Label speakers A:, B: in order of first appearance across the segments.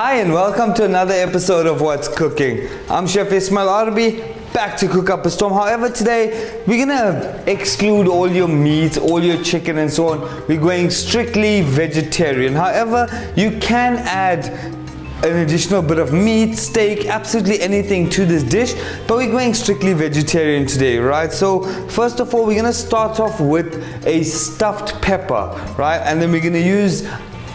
A: Hi and welcome to another episode of What's Cooking. I'm Chef Ismail Arbee, back to cook up a storm. However, today we're gonna exclude all your meat, all your chicken and so on. We're going strictly vegetarian. However, you can add an additional bit of meat, steak, absolutely anything to this dish, but we're going strictly vegetarian today, right? So first of all, we're gonna start off with a stuffed pepper, right? And then we're gonna use,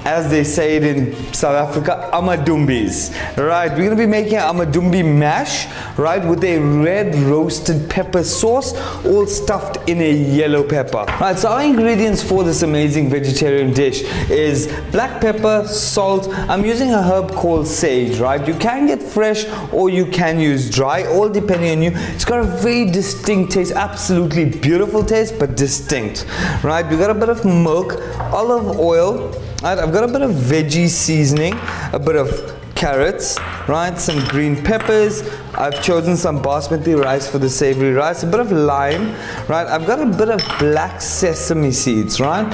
A: as they say it in South Africa, amadumbis, right? We're gonna be making an amadumbi mash, right, with a red roasted pepper sauce, all stuffed in a yellow pepper. Right, so our ingredients for this amazing vegetarian dish is black pepper, salt. I'm using a herb called sage, right? You can get fresh or you can use dry, all depending on you. It's got a very distinct taste, absolutely beautiful taste, but distinct, right? We got a bit of milk, olive oil. Right, I've got a bit of veggie seasoning, a bit of carrots, right, some green peppers. I've chosen some basmati rice for the savory rice, a bit of lime, right. I've got a bit of black sesame seeds, right,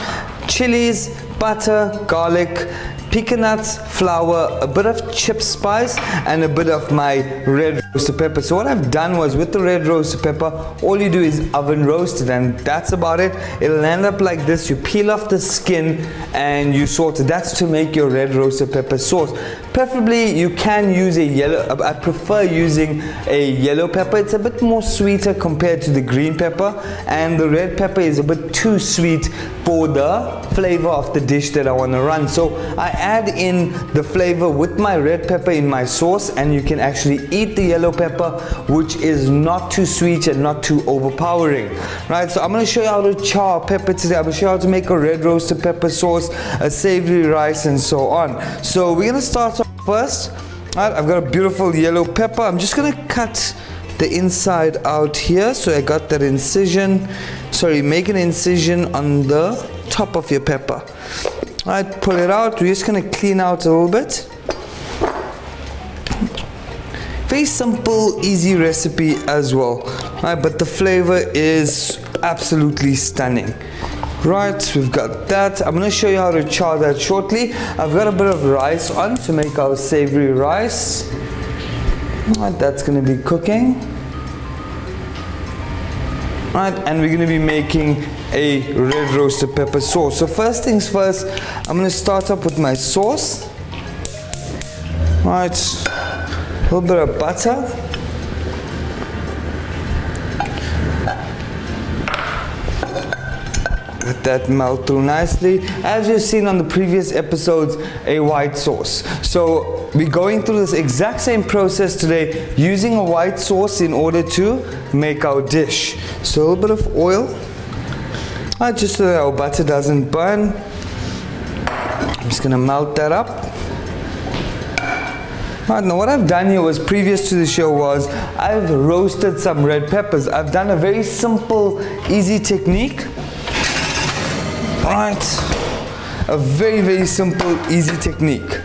A: chilies, butter, garlic, pecan nuts, flour, a bit of chip spice, and a bit of my red roasted pepper. So what I've done was, with the red roasted pepper, all you do is oven roast it, and that's about it. It'll end up like this. You peel off the skin and you salt it. That's to make your red roasted pepper sauce. Preferably you can use a yellow, I prefer using a yellow pepper. It's a bit more sweeter compared to the green pepper, and the red pepper is a bit too sweet for the flavor of the dish that I want to run. So I add in the flavor with my red pepper in my sauce, and you can actually eat the yellow pepper, which is not too sweet and not too overpowering, right? So I'm going to show you how to char pepper today. I'm going to show you how to make a red roasted pepper sauce, a savory rice, and so on. So we're going to start off first. Right, I've got a beautiful yellow pepper. I'm just going to cut the inside out here. So I got that incision. Sorry, make an incision on the top of your pepper. Alright, pull it out. We're just going to clean out a little bit. Very simple, easy recipe as well. Alright, but the flavor is absolutely stunning. Right, we've got that. I'm going to show you how to char that shortly. I've got a bit of rice on to make our savory rice. Alright, that's going to be cooking. Right, and we're going to be making a red roasted pepper sauce. So first things first, I'm going to start up with my sauce. Right, a little bit of butter. Let that melt through nicely. As you've seen on the previous episodes, a white sauce. So we're going through this exact same process today, using a white sauce in order to make our dish. So a little bit of oil, just so that our butter doesn't burn. I'm just going to melt that up. Right, now what I've done here was, previous to the show, was I've roasted some red peppers. I've done a very simple, easy technique. Right, a very, very simple, easy technique.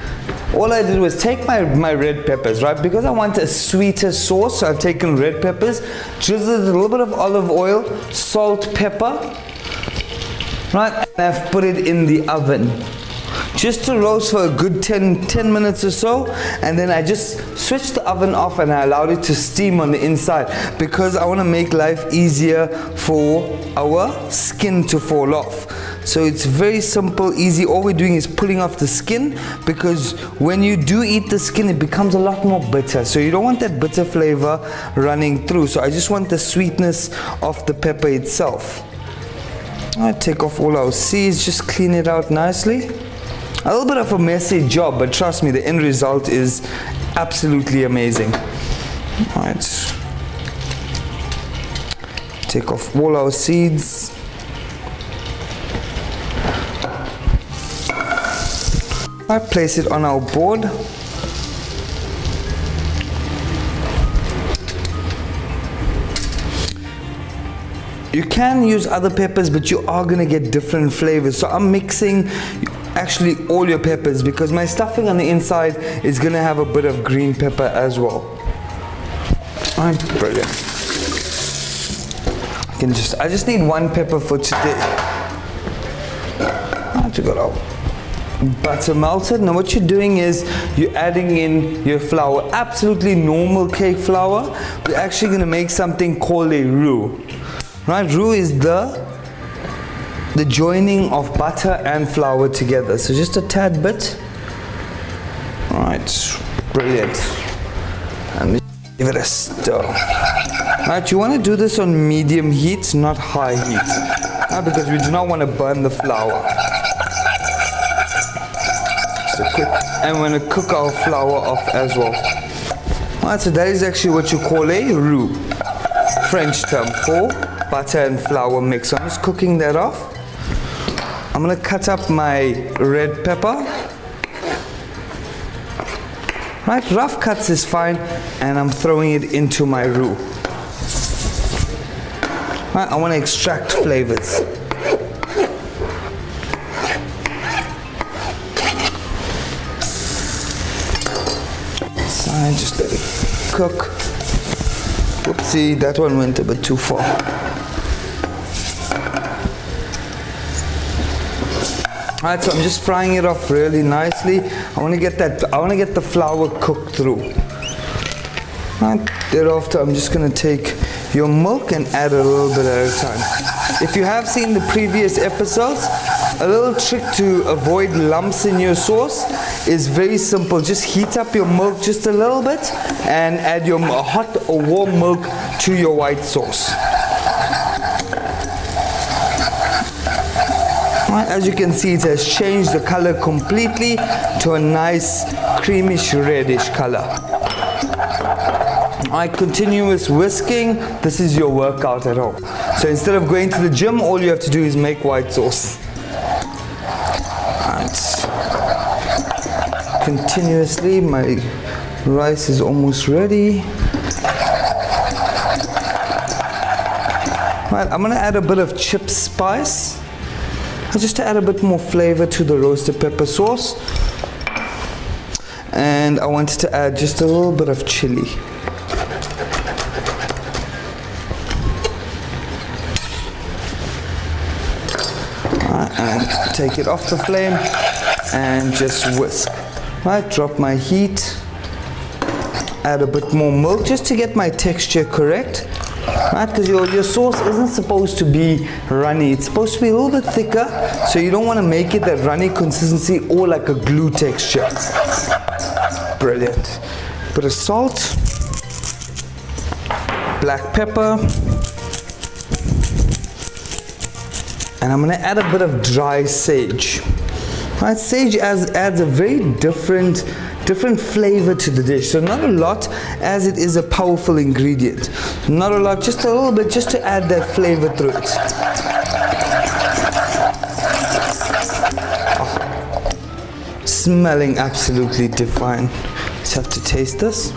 A: All I did was take my red peppers, right? Because I want a sweeter sauce, so I've taken red peppers, drizzled a little bit of olive oil, salt, pepper, right? And I've put it in the oven just to roast for a good 10 minutes or so, and then I just switched the oven off and I allowed it to steam on the inside, because I want to make life easier for our skin to fall off. So it's very simple, easy. All we're doing is pulling off the skin, because when you do eat the skin, it becomes a lot more bitter. So you don't want that bitter flavor running through. So I just want the sweetness of the pepper itself. I take off all our seeds, just clean it out nicely. A little bit of a messy job, but trust me, the end result is absolutely amazing. All right. Take off all our seeds. I place it on our board. You can use other peppers, but you are going to get different flavors. So I'm mixing actually all your peppers, because my stuffing on the inside is going to have a bit of green pepper as well. Alright, brilliant. I just need one pepper for today. To go out. butter melted. Now what you're doing is you're adding in your flour, absolutely normal cake flour. We're actually going to make something called a roux. Right, roux is the joining of butter and flour together. So just a tad bit. Right, brilliant. And give it a stir. Right, you want to do this on medium heat, not high heat. Right, because we do not want to burn the flour. And we're going to cook our flour off as well. Alright, so that is actually what you call a roux, French term for butter and flour mix. So I'm just cooking that off. I'm going to cut up my red pepper. Right, rough cuts is fine, and I'm throwing it into my roux. Right, I want to extract flavors. Just let it cook. Whoopsie, that one went a bit too far. Alright, so I'm just frying it off really nicely. I want to get the flour cooked through. Right, thereafter I'm just going to take your milk and add a little bit at a time. If you have seen the previous episodes, a little trick to avoid lumps in your sauce is very simple. Just heat up your milk just a little bit and add your hot or warm milk to your white sauce. Right, as you can see, it has changed the color completely to a nice creamish reddish color. Alright, continuous whisking. This is your workout at home. So instead of going to the gym, all you have to do is make white sauce. Continuously, my rice is almost ready. Right, I'm going to add a bit of chip spice just to add a bit more flavor to the roasted pepper sauce. And I wanted to add just a little bit of chili. Right, and take it off the flame and just whisk. Right, drop my heat, add a bit more milk just to get my texture correct. Right, because your sauce isn't supposed to be runny, it's supposed to be a little bit thicker, so you don't want to make it that runny consistency or like a glue texture. Brilliant. Bit of salt, black pepper, and I'm going to add a bit of dry sage. Right, sage adds a very different flavor to the dish. So not a lot, as it is a powerful ingredient. Not a lot, just a little bit, just to add that flavor through it. Oh, smelling absolutely divine. Just have to taste this.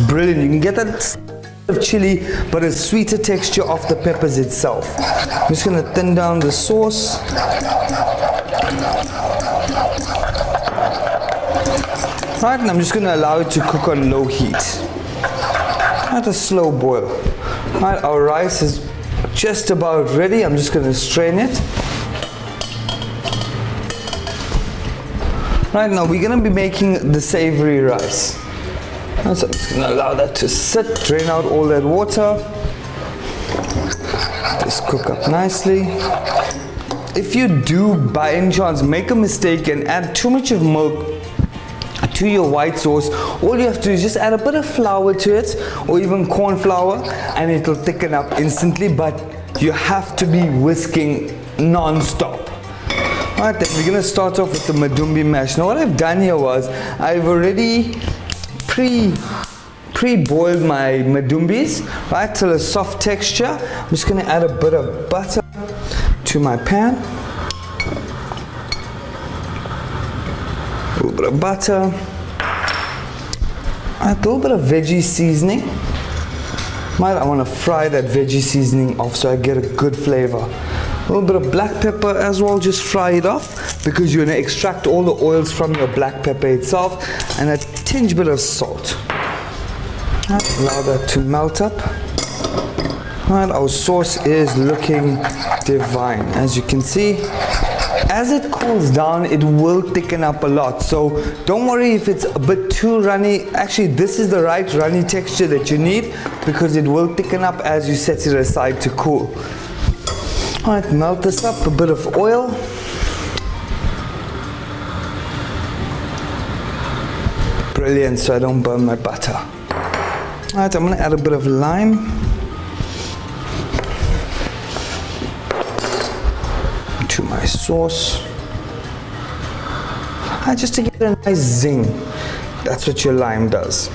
A: Brilliant. You can get that of chili, but a sweeter texture of the peppers itself. I'm just going to thin down the sauce. Right, and I'm just going to allow it to cook on low heat at a slow boil. Right, our rice is just about ready. I'm just going to strain it. Right, now we're going to be making the savory rice. So I'm just going to allow that to sit, drain out all that water. Just cook up nicely. If you do by any chance make a mistake and add too much of milk to your white sauce, all you have to do is just add a bit of flour to it, or even corn flour, and it'll thicken up instantly, but you have to be whisking non-stop. Alright, then we're going to start off with the madumbi mash. Now what I've done here was I've already pre-boiled my madumbis, right, till a soft texture. I'm just going to add a bit of butter to my pan. A little bit of butter. A little bit of veggie seasoning. Right, I want to fry that veggie seasoning off so I get a good flavor. A little bit of black pepper as well, just fry it off because you're going to extract all the oils from your black pepper itself, and a tinge bit of salt. Allow that to melt up. Alright, our sauce is looking divine. As you can see, as it cools down, it will thicken up a lot. So don't worry if it's a bit too runny. Actually, this is the right runny texture that you need, because it will thicken up as you set it aside to cool. Alright, melt this up, a bit of oil. Brilliant, so I don't burn my butter. Alright, I'm going to add a bit of lime to my sauce. Just to get a nice zing. That's what your lime does.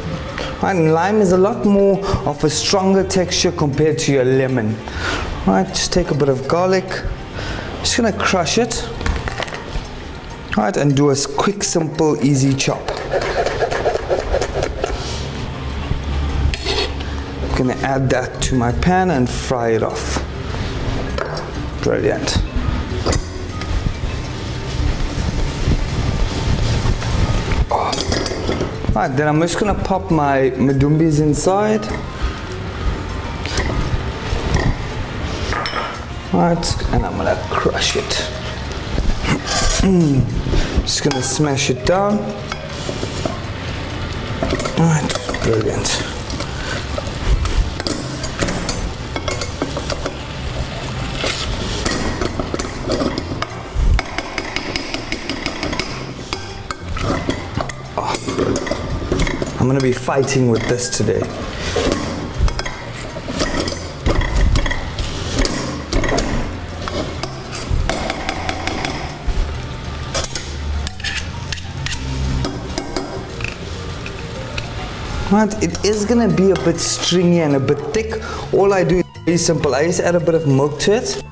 A: And lime is a lot more of a stronger texture compared to your lemon. Alright, just take a bit of garlic. Just gonna crush it. Alright, and do a quick, simple, easy chop. I'm gonna add that to my pan and fry it off. Brilliant. Alright, then I'm just gonna pop my madumbis inside. Alright, and I'm gonna crush it. Just gonna smash it down. Alright, brilliant. I'm going to be fighting with this today. Right, it is going to be a bit stringy and a bit thick. All I do is very simple. I just add a bit of milk to it.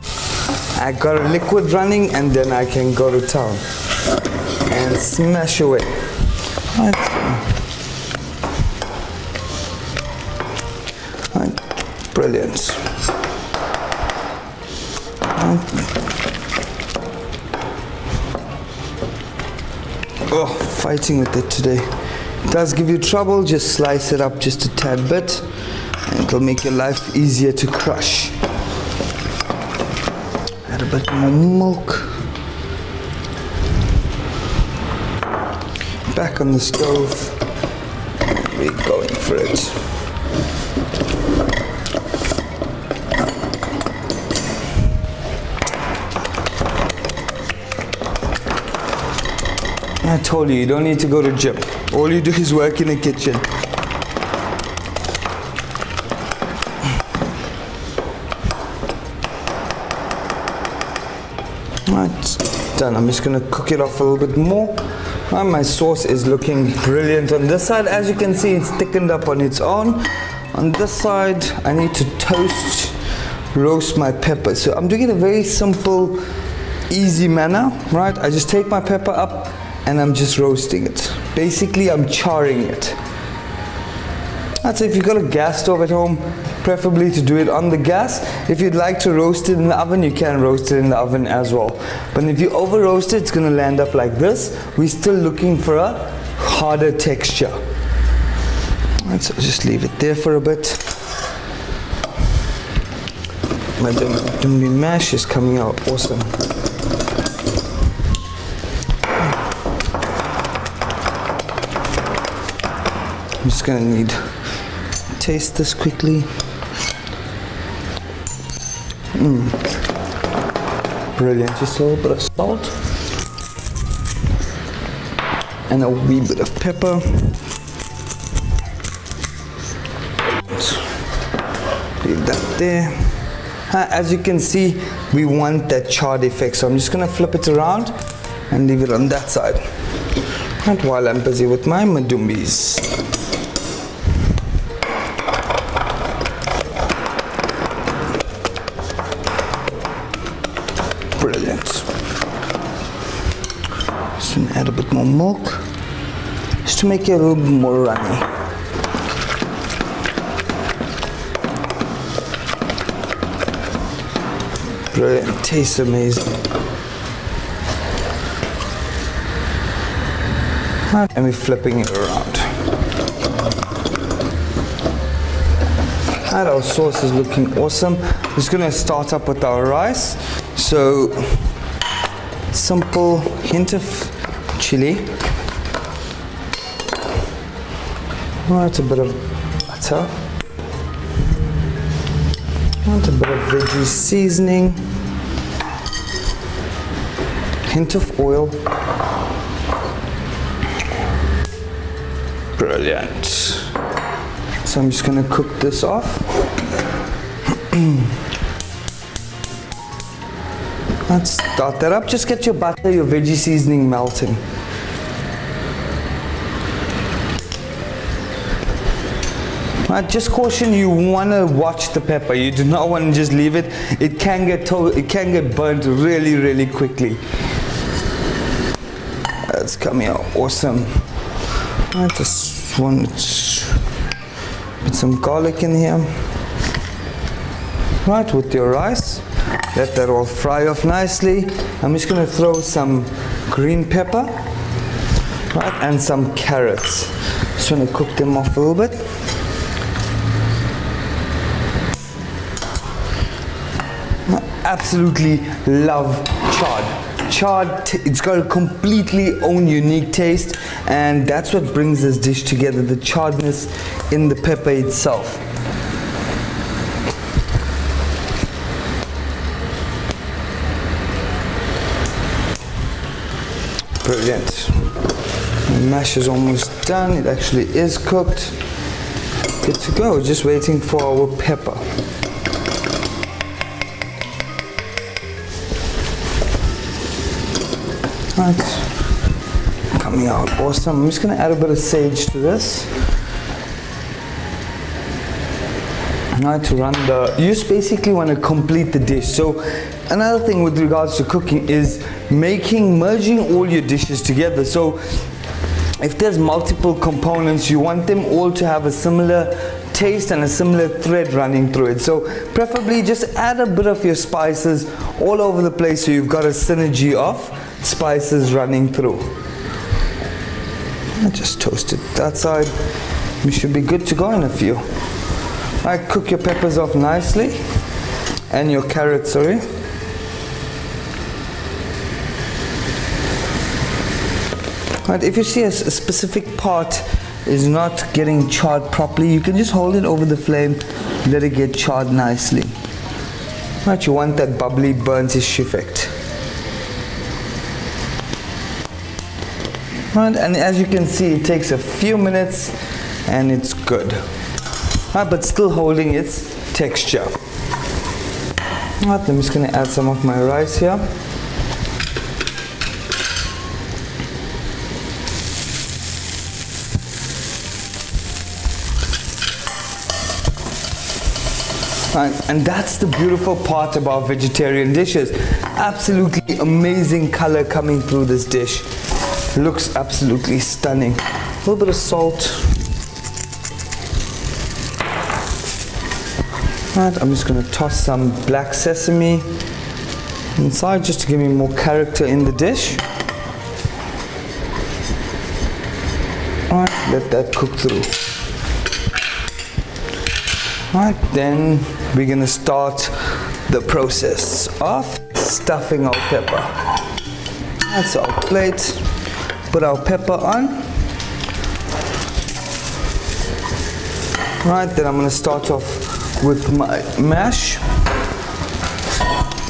A: I got a liquid running, and then I can go to town and smash away. Right. Brilliant. Oh, fighting with it today. It does give you trouble. Just slice it up just a tad bit, and it'll make your life easier to crush. Add a bit more milk. Back on the stove. And we're going for it. I told you, you don't need to go to gym. All you do is work in the kitchen. Right, done. I'm just going to cook it off a little bit more. And my sauce is looking brilliant on this side. As you can see, it's thickened up on its own. On this side, I need to roast my pepper. So I'm doing it in a very simple, easy manner, right? I just take my pepper up and I'm just roasting it. Basically, I'm charring it. That's if you've got a gas stove at home, preferably to do it on the gas. If you'd like to roast it in the oven, you can roast it in the oven as well. But if you over roast it, it's gonna land up like this. We're still looking for a harder texture. Right, so just leave it there for a bit. My dummy mash is coming out awesome. I'm just gonna need to taste this quickly. Brilliant, just a little bit of salt and a wee bit of pepper. Leave that there. As you can see, we want that charred effect, so I'm just gonna flip it around and leave it on that side. And while I'm busy with my madumbis. Brilliant. Just gonna add a bit more milk, just to make it a little bit more runny. Brilliant, tastes amazing. And we're flipping it around. And our sauce is looking awesome. Just gonna start up with our rice. So simple hint of chili. Right, a bit of butter. And a bit of veggie seasoning. Hint of oil. Brilliant. So I'm just going to cook this off. Let's start that up. Just get your butter, your veggie seasoning melting. Just caution, you want to watch the pepper. You do not want to just leave it. It can get burnt really, really quickly. That's coming out awesome. I just want to put some garlic in here. Right, with your rice, let that all fry off nicely. I'm just going to throw some green pepper, right, and some carrots. Just want to cook them off a little bit. Absolutely love chard. Chard, it's got a completely own unique taste, and that's what brings this dish together, the chardness in the pepper itself. Brilliant. The mash is almost done. It actually is cooked. Good to go. Just waiting for our pepper. Right, coming out awesome. I'm just going to add a bit of sage to this. Now to run you just basically want to complete the dish. So another thing with regards to cooking is merging all your dishes together. So if there's multiple components, you want them all to have a similar taste and a similar thread running through it. So preferably just add a bit of your spices all over the place so you've got a synergy of spices running through. I just toasted that side. We should be good to go in a few. Alright, cook your peppers off nicely and your carrots, sorry. Alright, if you see a specific part is not getting charred properly, you can just hold it over the flame, let it get charred nicely. Alright, you want that bubbly burnt-ish effect. Right, and as you can see, it takes a few minutes and it's good. Right, but still holding its texture. Right, I'm just going to add some of my rice here. Right, and that's the beautiful part about vegetarian dishes. Absolutely amazing color coming through this dish. Looks absolutely stunning. A little bit of salt. Right, I'm just going to toss some black sesame inside just to give me more character in the dish. Alright, let that cook through. Alright, then we're going to start the process of stuffing our pepper. That's our plate. Put our pepper on. Right, then I'm going to start off with my mash.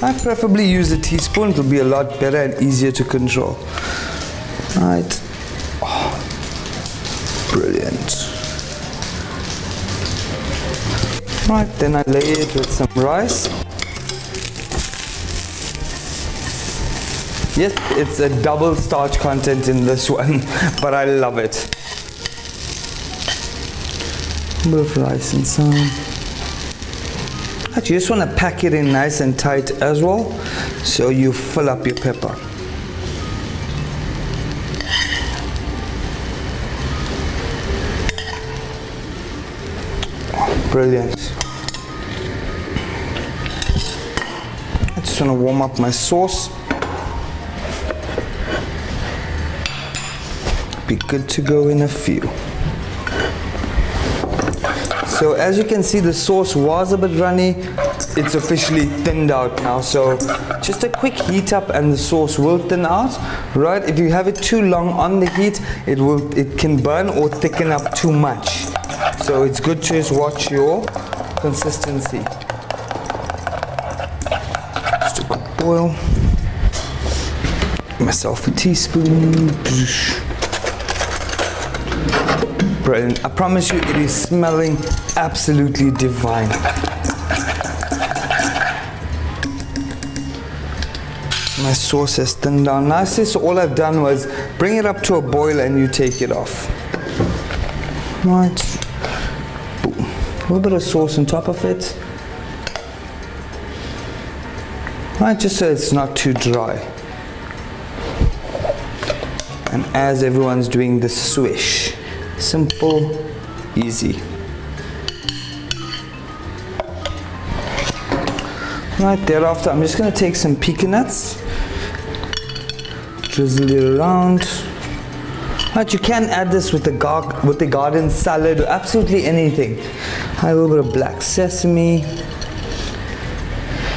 A: I preferably use a teaspoon, it will be a lot better and easier to control. Right. Oh, brilliant. Right, then I lay it with some rice. Yes, it's a double starch content in this one, but I love it. A bit of rice inside. Actually, you just want to pack it in nice and tight as well, so you fill up your pepper. Oh, brilliant. I just want to warm up my sauce. Be good to go in a few. So So as you can see, the sauce was a bit runny. It's officially thinned out now. So just a quick heat up and the sauce will thin out, right? If you have it too long on the heat, it can burn or thicken up too much. So it's good to just watch your consistency. Just a quick boil. Myself a teaspoon. Brilliant. I promise you, it is smelling absolutely divine. My sauce has thinned down nicely, so all I've done was bring it up to a boil and you take it off. Right. Boom. A little bit of sauce on top of it. Right, just so it's not too dry. And as everyone's doing the swish. Simple, easy. Right, thereafter I'm just going to take some pecan nuts, drizzle it around. Right, you can add this with the garden salad or absolutely anything. A little bit of black sesame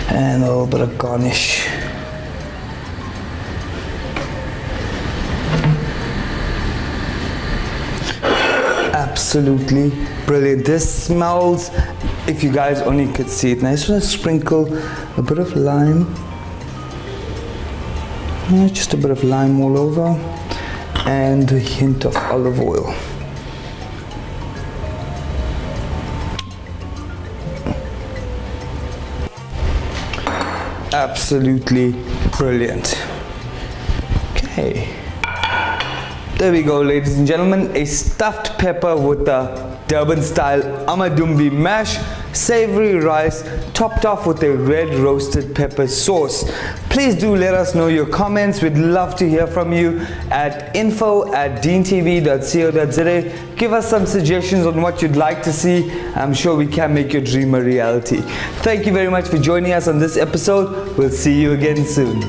A: and a little bit of garnish. Absolutely brilliant. This smells, if you guys only could see it. Now I just want to sprinkle a bit of lime, just a bit of lime all over, and a hint of olive oil. Absolutely brilliant. Okay. There we go, ladies and gentlemen, a stuffed pepper with the Durban style amadumbi mash, savory rice, topped off with a red roasted pepper sauce. Please do let us know your comments. We'd love to hear from you at info@deentv.co.za. Give us some suggestions on what you'd like to see. I'm sure we can make your dream a reality. Thank you very much for joining us on this episode. We'll see you again soon.